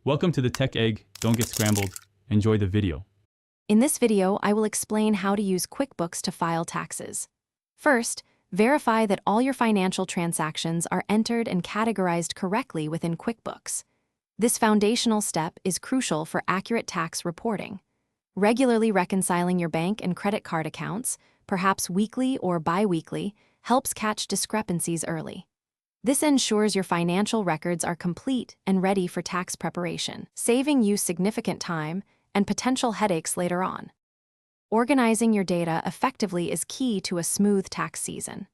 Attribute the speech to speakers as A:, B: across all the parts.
A: Welcome to the Tech Egg. Don't get scrambled. Enjoy the video.
B: In this video, I will explain how to use QuickBooks to file taxes. First, verify that all your financial transactions are entered and categorized correctly within QuickBooks. This foundational step is crucial for accurate tax reporting. Regularly reconciling your bank and credit card accounts, perhaps weekly or bi-weekly, helps catch discrepancies early. This ensures your financial records are complete and ready for tax preparation, saving you significant time and potential headaches later on. Organizing your data effectively is key to a smooth tax season.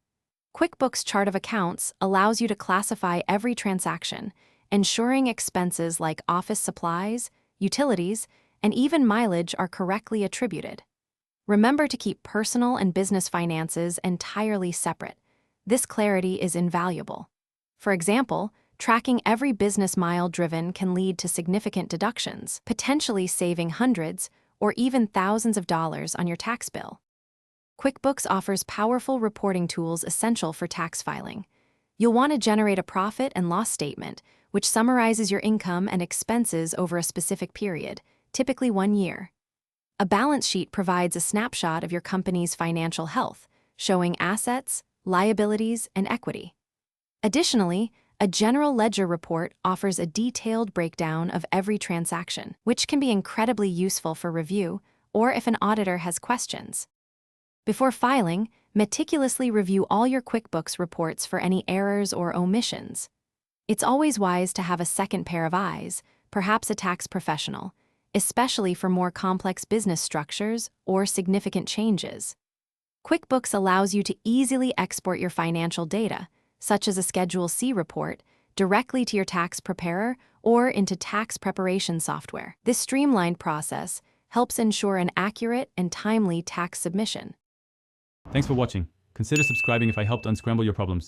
B: QuickBooks Chart of Accounts allows you to classify every transaction, ensuring expenses like office supplies, utilities, and even mileage are correctly attributed. Remember to keep personal and business finances entirely separate. This clarity is invaluable. For example, tracking every business mile driven can lead to significant deductions, potentially saving hundreds or even thousands of dollars on your tax bill. QuickBooks offers powerful reporting tools essential for tax filing. You'll want to generate a profit and loss statement, which summarizes your income and expenses over a specific period, typically 1 year. A balance sheet provides a snapshot of your company's financial health, showing assets, liabilities, and equity. Additionally, a general ledger report offers a detailed breakdown of every transaction, which can be incredibly useful for review or if an auditor has questions. Before filing, meticulously review all your QuickBooks reports for any errors or omissions. It's always wise to have a second pair of eyes, perhaps a tax professional, especially for more complex business structures or significant changes. QuickBooks allows you to easily export your financial data, such as a Schedule C report, directly to your tax preparer or into tax preparation software. This streamlined process helps ensure an accurate and timely tax submission.
A: Thanks for watching. Consider subscribing if I helped unscramble your problems.